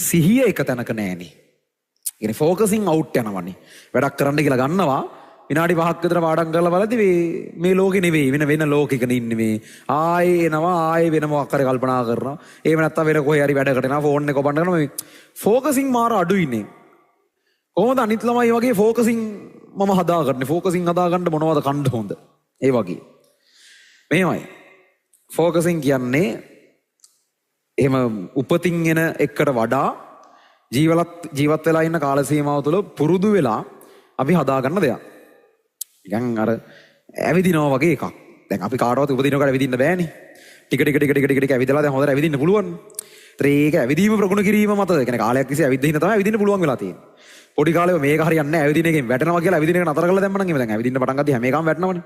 සිහිය එක තැනක නෑනේ. ඉතින් ફોකසින් අවුට් යනවනේ. වැඩක් කරන්න කියලා ගන්නවා විනාඩි 5ක් විතර පාඩම් කරලා බලද්දි මේ ලෝකෙ නෙවෙයි වෙන ලෝකෙක ඉන්නේ මේ. ආයේ එනවා ආයේ වෙන මොකක් හරි කල්පනා කරනවා. එහෙම නැත්නම් වෙන කොහේ හරි වැඩකට යනවා ෆෝන් එක ඔබන්න කරනවා. මේ ફોකසින් මාර අඩුයිනේ. කොහොමද අනිත් ළමයි වගේ ફોකසින් මම හදාගන්නේ? ફોකසින් හදාගන්න මොනවද කන්න හොඳ? ඒ වගේ. මෙහෙමයි. ફોකසින් කියන්නේ එහෙම උපතින් එන එකට වඩා ජීවත් වෙලා ඉන්න කාල සීමාව තුළ පුරුදු වෙලා අපි හදාගන්න දෙයක්. නිකන් අර ඇවිදිනවා වගේ එකක්. දැන් අපි කාටවත් උපදිනකොට ඇවිදින්න බෑනේ. ටික ඇවිදලා දැන් හොඳට ඇවිදින්න පුළුවන්. ඒක ඇවිදීම ප්‍රගුණ කිරීම මත ඒ කියන්නේ කාලයක් තිස්සේ ඇවිදින්න තමයි ඇවිදින්න පුළුවන් වෙලා තියෙන්නේ. පොඩි කාලේ මේක හරියන්නේ නැහැ ඇවිදින එකෙන් වැටෙනවා කියලා ඇවිදින එක නතර කරලා දැම්මම නම් එහෙම දැන් ඇවිදින්න පටන් ගත්තී හැම එකම වැටෙනවනේ.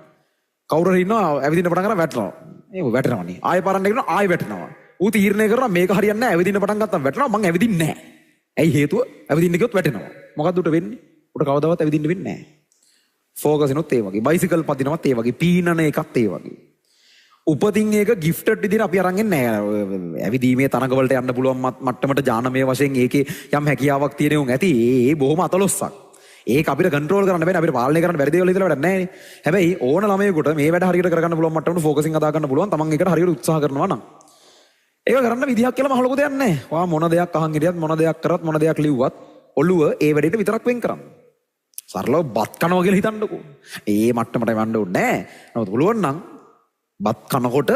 කවුරු හරි ඉන්නවා ඇවිදින්න පටන් ගන්න වැටෙනවා. ඒක වැටෙනවනේ. ආයෙ පාරන්න ගිහනවා ආයෙ වැටෙනවා. ඌ තීරණය කරනවා මේක හරියන්නේ නැහැ ඇවිදින්න පටන් ගත්තාම වැටෙනවා මං ඇවිදින්නේ නැහැ. ඇයි හේතුව? ඇවිදින්න ගියොත් වැටෙනවා. මොකද්ද උට වෙන්නේ? උට කවදාවත් ඇවිදින්න වෙන්නේ නැහැ. ෆෝකසිනුත් ඒ වගේ. බයිසිකල් පදිනවත් ඒ වගේ. පීනන එකත් ඒ වගේ. උපතින් ඒක ගිෆ්ටඩ් විදිහට අපි අරන් එන්නේ නැහැ. ඇවිදීමේ තරඟ වලට යන්න පුළුවන් මට්ටමට ඥානමය වශයෙන් ඒකේ යම් හැකියාවක් තියෙන උන් ඇති. ඒ බොහොම අතලොස්සක්. ඒක අපිට කන්ට්‍රෝල් කරන්න බෑනේ. අපිට පාලනය කරන්න බැරි දේවල් ඉදලා වැඩක් නැහැ නේ. හැබැයි ඕන ළමයෙකුට මේ වැඩ හරියට කරගන්න පුළුවන් මට්ටමට ෆෝකසින් හදා ගන්න පුළුවන්. තමන් ඒකට හරියට උත්සාහ කරනවා නම්. ඒක කරන්න විදිහක් කියලා මහ ලොකු දෙයක් නැහැ. ඔයා මොන දෙයක් අහන් හිටියත් මොන දෙයක් කරත් මොන දෙයක් ලිව්වත් ඔළුව ඒ වැඩේට විතරක් වෙන් කරන්න. සරලව බත් කනවා කියලා හිතන්නකෝ. ඒ මට්ටමට යවන්න ඕනේ නැහැ. නමුත් පුළුවන් නම් බත් කනකොට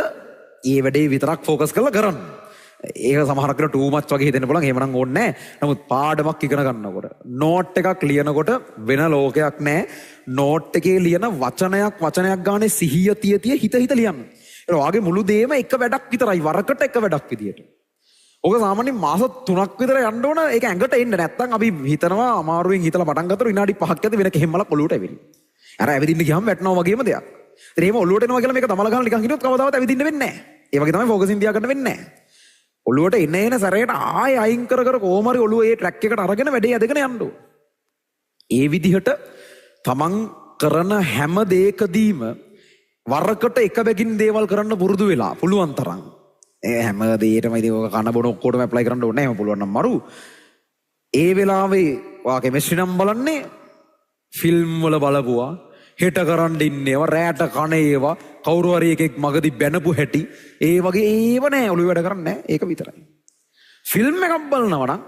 ඒ වැඩේ විතරක් ફોකස් කරලා කරන්න. ඒක සමහරක් වෙලාවට ටූ මච් වගේ හිතෙන්න පුළුවන්. එහෙම නම් ඕනේ නැහැ. නමුත් පාඩමක් ඉගෙන ගන්නකොට නෝට් එකක් ලියනකොට වෙන ලෝකයක් නැහැ. නෝට් එකේ ලියන වචනයක් ගානේ සිහිය තිය හිත ලියන්න. ඒ වගේ මුළු දේම එක වැඩක් විතරයි වරකට එක වැඩක් විදියට. ඔක සාමාන්‍යයෙන් මාස 3ක් විතර යන්න ඕන ඒක ඇඟට එන්න නැත්තම් අපි හිතනවා අමාරුවෙන් හිතලා පටන් ගත්තොත් විනාඩි 5ක් ඇද්දි වෙන කෙහෙම්මලක් ඔලුවට ඇවිල්ලා. අර ඇවිදින්න ගියාම වැටෙනවා වගේම දෙයක්. ඉතින් එහෙම ඔලුවට එනවා කියලා මේක තමල ගහලා නිකන් හිටියොත් කවදාවත් ඇවිදින්න වෙන්නේ නැහැ. ඒ වගේ තමයි ફોකසින් තියාගන්න වෙන්නේ නැහැ. ඔලුවට එන සැරේට ආයෙ අයින් කර කොහොම හරි ඔලුව ඒ ට්‍රැක් එකට අරගෙන වැඩේ ඇදගෙන යන්න ඕන. ඒ විදිහට තමන් කරන හැම දෙයකදීම වරකට එක බැගින් දේවල් කරන්න පුරුදු වෙලා පුළුවන් තරම්. ඒ හැම දෙයකටම ඉතින් ඔක කන බොන ඔක්කොටම ඇප්ලයි කරන්න ඕනේ නැහැ. පුළුවන් නම් මරු. ඒ වෙලාවේ ඔයා කෙමිස්ට්‍රි නම් බලන්නේ ෆිල්ම් වල බලපුවා හෙට කරන්න ඉන්නේවා රැට කන ඒවා කවුරු හරි එකෙක් මගදී බැනපු හැටි ඒ වගේ ඒව නෑ ඔළුව වැඩ කරන්නේ නෑ ඒක විතරයි. ෆිල්ම් එකක් බලනවා නම්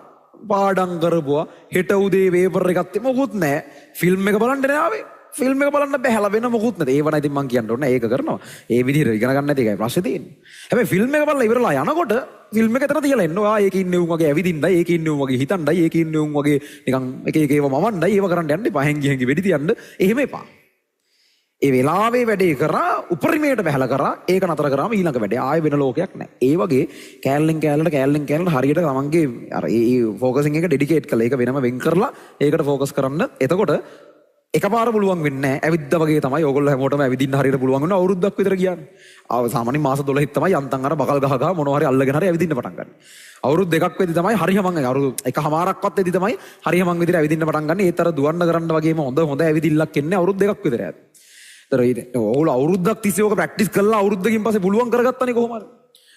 පාඩම් කරපුවා හෙට උදේ වේපර් එකක් මොකුත් නෑ ෆිල්ම් එක බලන්න නෑ ආවේ. ෆිල්ම් එක බලන්න බැහැලා වෙන මොකුත් නැත. ඒව නම් ඉතින් මං කියන්න ඕනේ ඒක කරනවා. ඒ විදිහට ඉගෙන ගන්න නැති එකයි ප්‍රශ්නේ තියෙන්නේ. හැබැයි ෆිල්ම් එක බලලා ඉවරලා යනකොට ෆිල්ම් එක එතන තියලා එන්න. ඔයා ඒකේ ඉන්නේ උන් වගේ ඇවිදින්නයි, ඒකේ ඉන්නේ උන් වගේ හිතන්නයි, ඒකේ ඉන්නේ උන් වගේ නිකන් එක ඒව මවන්නයි, ඒව කරන්න යන්න එපා. හැංගි වෙඩි තියන්න. එහෙම එපා. ඒ වෙලාවේ වැඩේ කරා උපරිමයට බහැලා කරා ඒක නතර කරාම ඊළඟ වැඩේ ආයෙ වෙන ලෝකයක් නැහැ. ඒ වගේ කෑල්ලෙන් කෑල්ලට හරියට තමන්ගේ අර ඒ ફોකසින් එක ඩෙඩිකේට් කරලා ඒක වෙනම වෙන් කරලා ඒකට ફોකස් කරන්න. එතකොට එකපාර පුළුවන් වෙන්නේ නැහැ. ඇවිද්දා වගේ තමයි ඕගොල්ලෝ හැමෝටම ඇවිදින්න හරියට පුළුවන් වෙනවා අවුරුද්දක් විතර කියන්නේ. සාමාන්‍යයෙන් මාස 12ක් තමයි යන්තම් අර බකල් ගහ මොනවා හරි අල්ලගෙන හරි ඇවිදින්න පටන් ගන්න. අවුරුදු දෙකක් වෙදි තමයි හරියමං අවුරුදු එකමාරක්වත් වෙදි තමයි හරියමං විදිහට ඇවිදින්න පටන් ගන්න. ඒතර දුවන්න කරන්න වගේම හොඳ ඇවිදිල්ලක් එන්නේ අවුරුදු දෙකක් විතර යාද. ඔගොල්ලෝ අවුරුද්දක් තිස්සේ ඕක ප්‍රැක්ටිස් කරලා අවුරුද්දකින් පස්සේ පුළුවන් කරගත්තනේ කොහොමද?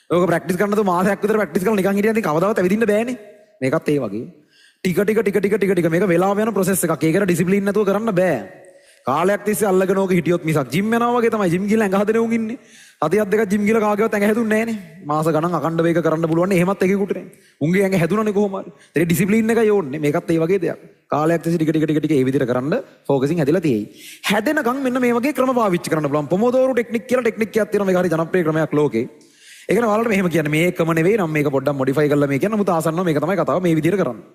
ඕක ප්‍රැක්ටිස් කරනද මාසයක් විතර ප්‍රැක්ටිස් කරලා නිකන් හිටියන් ඉතින් කවදාවත් ඇවිදින්න බෑනේ. මේකත් ඒ වගේ. ටික මේක වෙලාව යන ප්‍රොසෙස් එකක්. ඒකට ඩිසිප්ලින් නැතුව කරන්න බෑ. කාලයක් තිස්සේ අල්ලගෙන ඕක හිටියොත් මිසක් ජිම් යනවා වගේ තමයි ජිම් ගිහලා ඇඟ හදන උන් ඉන්නේ. සතියක් දෙකක් ජිම් ගිහලා කාගේවත් ඇඟ හැදුන්නේ නැහනේ. මාස ගණන් අකණ්ඩව ඒක කරන්න පුළුවන් නේ. එහෙමත් එකෙකුට නේ. උන්ගේ ඇඟ හැදුණානේ කොහොම හරි. ඒ ඩිසිප්ලින් එකයි ඕනේ. මේකත් ඒ වගේ දෙයක්. කාලයක් තිස්සේ ටික ඒ විදිහට කරන්න ફોකසින් හැදලා තියෙයි. හැදෙනකන් මෙන්න මේ වගේ ක්‍රම පාවිච්චි කරන්න පුළුවන්. පොමෝදෝරු ටෙක්නික් කියලා ටෙක්නික් එකක් තියෙනවා. මේක හරි ජනප්‍රිය ක්‍රමයක් ලෝකේ. ඒක නේ ඔයාලට මෙහෙම කියන්නේ මේකම නෙවෙයි නම් මේක පොඩ්ඩක් මොඩිෆයි කරලා මේ කියන්න. මුත ආසන්නව මේක තමයි කතාව. මේ විදිහට කරන්න.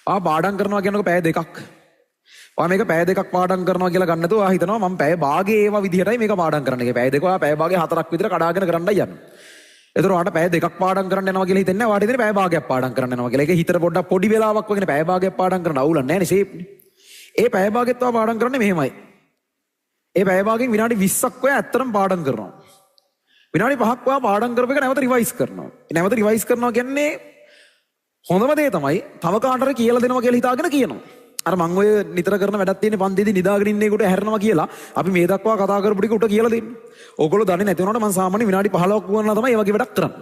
පාඩම් කරනවා කියනකො පැය දෙකක්. ඔයා මේක පැය දෙකක් පාඩම් කරනවා කියලා ගන්න නැතුව ඔයා හිතනවා මම පැය භාගේ ඒවා විදිහටයි මේක පාඩම් කරන්න. ඒ පැය දෙක ඔයා පැය භාගේ 4ක් විතර කඩාගෙන කරන්නයි යන්නේ. ඒතර ඔයාට පැය දෙකක් පාඩම් කරන්න යනවා කියලා හිතෙන්නේ නැහැ. ඔයාට හිතන්නේ පැය භාගයක් පාඩම් කරන්න යනවා කියලා. ඒක හිතට පොඩ්ඩක් පොඩි වෙලාවක් වගේ පැය භාගයක් පාඩම් කරන්න අවුලක් නැහැ නේ ෂේප්නේ. ඒ පැය භාගෙත් ඔයා පාඩම් කරන්නේ මෙහෙමයි. ඒ පැය භාගෙන් විනාඩි 20ක් ඔයා ඇත්තටම පාඩම් කරනවා. විනාඩි 5ක් ඔයා පාඩම් කරපු එක නැවත රිවයිස් කරනවා. නැවත රිවයිස් කරනවා කියන්නේ හොඳම දේ තමයි තව කාටට කියලා දෙනවා කියලා හිතාගෙන කියනවා. අර මං ඔය නිතර කරන වැඩක් තියෙන පන්තියේදී නිදාගෙන ඉන්න එකට හැරෙනවා කියලා අපි මේ දක්වා කතා කරපු ටික උට කියලා දෙන්නේ. ඕගොල්ලෝ දන්නේ නැති වුණාට මං සාමාන්‍ය විනාඩි 15ක් වුණා තමයි මේ වගේ වැඩක් කරන්නේ.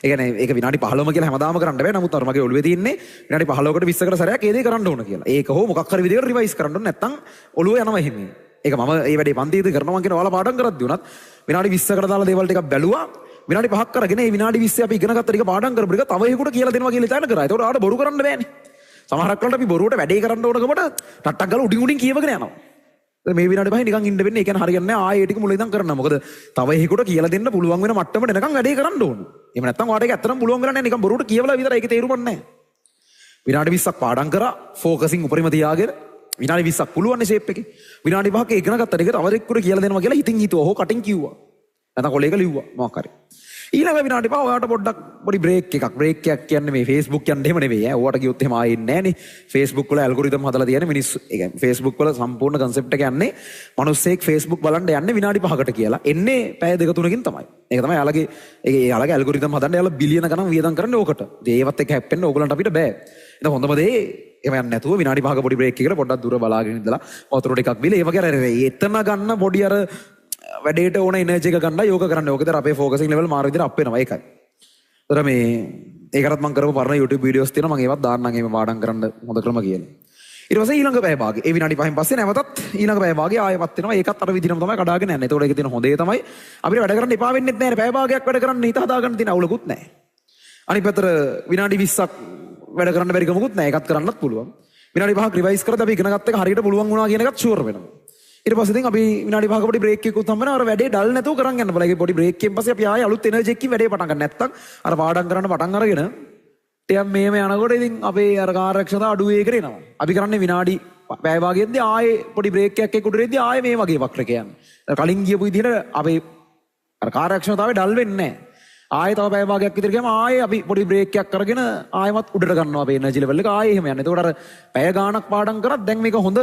ඒ කියන්නේ ඒක විනාඩි 15ම කියලා හැමදාම කරන්න බෑ. නමුත් අර මගේ ඔළුවේ තියෙන්නේ විනාඩි 15කට 20කට සැරයක් ඒ දේ කරන්න ඕන කියලා. ඒක හෝ මොකක් හරි විදිහකට රිවයිස් කරන්න ඕන. නැත්තම් ඔළුව යනවා එහෙම. ඒක මම ඒ වැඩේ පන්තියේදී කරනවා කියන ඔයාලා පාඩම් කරද්දී උනත් විනාඩි 20කට දාලා දේවල් ටිකක් බැලුවා. විනාඩි 5ක් කරගෙන ඒ විනාඩි 20 අපි ඉගෙන ගත්ත ටික පාඩම් කරපු ටික තව එකෙකුට කියලා දෙනවා කියලා හිතාන කරා. ඒකට ආඩ බොරු කරන්න බෑනේ. සමහරක් වෙලාවට අපි බොරුවට වැඩේ කරන්න ඕනකමට ටට්ටක් ගාලා උඩින් උඩින් කියවගෙන යනවා. මේ විනාඩි 5 නිකන් ඉන්න වෙන්නේ. ඒ කියන්නේ හරියන්නේ නැහැ. ආයේ ටික මුල ඉඳන් කරන්න. මොකද තව එකෙකුට කියලා දෙන්න පුළුවන් වෙන මට්ටමට එනකන් වැඩේ කරන්න ඕන. එහෙම නැත්නම් ඔයාලට ඒක ඇත්තටම පුළුවන් වෙලා නැහැ. නිකන් බොරුවට කියවලා විතරයි ඒකේ තේරුමක් නැහැ. විනාඩි 20ක් පාඩම් කරා ෆෝකසින් උපරිම තියාගෙන විනාඩි 20ක් පුළුවන් නේ ෂේප් එකේ. විනාඩි 5ක ඉගෙන ගත්ත ටික තව එක්කෙකුට කියලා දෙනවා කියලා හිතින් හිතුවා. හෝ කටින් කිව්වා. නැත්නම් කොලේක ලිව්වා මොකක් හරි. ඊළඟ විනාඩි 5 ඔයාලට පොඩ්ඩක් පොඩි බ්‍රේක් එකක්. බ්‍රේක් එකක් කියන්නේ මේ Facebook යන්න එහෙම නෙවෙයි ඈ. ඕවට ගියොත් එහෙම ආයෙ නැහැ නේ. Facebook වල ඇල්ගොරිතම් හදලා තියෙන මිනිස්සු. ඒ කියන්නේ Facebook වල සම්පූර්ණ concept එක යන්නේ මිනිස්සෙක් Facebook බලන්න යන්නේ විනාඩි 5කට කියලා. එන්නේ පැය 2-3කින් තමයි. ඒක තමයි යාළගේ යාළගේ ඇල්ගොරිතම් හදන්න යාළ බිලියන ගණන් වියදම් කරන්නේ ඕකට. ඒවත් එක හැප්පෙන්න ඕගලන්ට අපිට බෑ. ඒක හොඳම දේ එහෙම යන්නේ නැතුව විනාඩි 5ක පොඩි බ්‍රේක් එකකට පොඩ්ඩක් දුර බලාගෙන ඉඳලා වතුර ටිකක් බීලා ඒ වගේ අර එතන ගන්න පොඩි අර වැඩේට ඕන එනර්ජි එක ගන්න යෝග කරන්න. ඕක විතර අපේ ෆෝකසින් ලෙවල් මාරු විදිහට අප් වෙනවා. ඒකයි. ඒතර මේ ඒකටත් මම කරපු පරණ YouTube වීඩියෝස් තියෙනවා. මම ඒවත් දාන්නම් එහෙම පාඩම් කරන්න හොඳ ක්‍රම කියලා. ඊට පස්සේ ඊළඟ පැය භාගේ ඒ විනාඩි 5න් පස්සේ නැවතත් ඊළඟ පැය භාගේ ආයෙත් වෙනවා. ඒකත් අර විදිහටම තමයි කඩාගෙන යන්නේ. ඒතකොට ඒකේ තියෙන හොඳේ තමයි අපිට වැඩ කරන්න එපා වෙන්නෙත් නැහැ. පැය භාගයක් වැඩ කරන්න හිත හදාගන්න තියෙන අවුලකුත් නැහැ. අනිත් පැත්තට විනාඩි 20ක් වැඩ කරන්න බැරි කමකුත් නැහැ. ඒකත් කරන්නත් පුළුවන්. විනාඩි 5ක් රිවයිස් කරද්දී අපි ඉගෙන ගත්ත එක හරියට පුළුවන් වුණා කියන එකත් ෂුවර් වෙනවා. ඊට පස්සේ ඉතින් අපි විනාඩි 5ක පොඩි බ්‍රේක් එකකුත් හම්බ වෙනවා. අර වැඩේ ඩල් නැතුව කරන් යන්න බලා. ඒක පොඩි බ්‍රේක් එකෙන් පස්සේ අපි ආයෙ අලුත් එනර්ජි එකකින් වැඩේ පටන් ගන්න. නැත්තම් අර පාඩම් කරන්න පටන් අරගෙන ටිකක් මේම යනකොට ඉතින් අපේ අර කාර්යක්ෂමතාව අඩු වෙගෙන එනවා. අපි කරන්නේ විනාඩි පැය භාගයක්දී ආයෙ පොඩි බ්‍රේක් එකක් එක්ක උඩරෙද්දී ආයෙ මේ වගේ වක්‍රක යන්නේ. කලින් ගියපු විදිහට අපේ අර කාර්යක්ෂමතාවය ඩල් වෙන්නේ නැහැ. ආයෙ තව පැය භාගයක් විතර ගියාම ආයෙ අපි පොඩි බ්‍රේක් එකක් අරගෙන ආයෙමත් උඩට ගන්නවා අපේ එනර්ජි ලෙවල් එක ආයෙ එහෙම යන්නේ. එතකොට අර පැය ගාණක් පාඩම් කරත් දැන් මේක හොඳ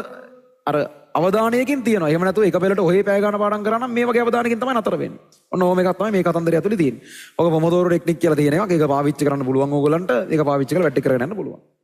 අර අවධානයකින් තියෙනවා. එහෙම නැතුව එක පෙළට ඔහේ පැය ගාණ පාඩම් කරා නම් මේ වගේ අවධානයකින් තමයි නතර වෙන්නේ. ඔන්න ඕම එකක් තමයි මේ කතන්දරය ඇතුලේ තියෙන්නේ. ඔක පොමොදෝරෝ ටෙක්නික් කියලා තියෙන එකක්. ඒක පාවිච්චි කරන්න පුළුවන් ඕගොල්ලන්ට. ඒක පාවිච්චි කරලා වැටි කරගෙන යන්න පුළුවන්.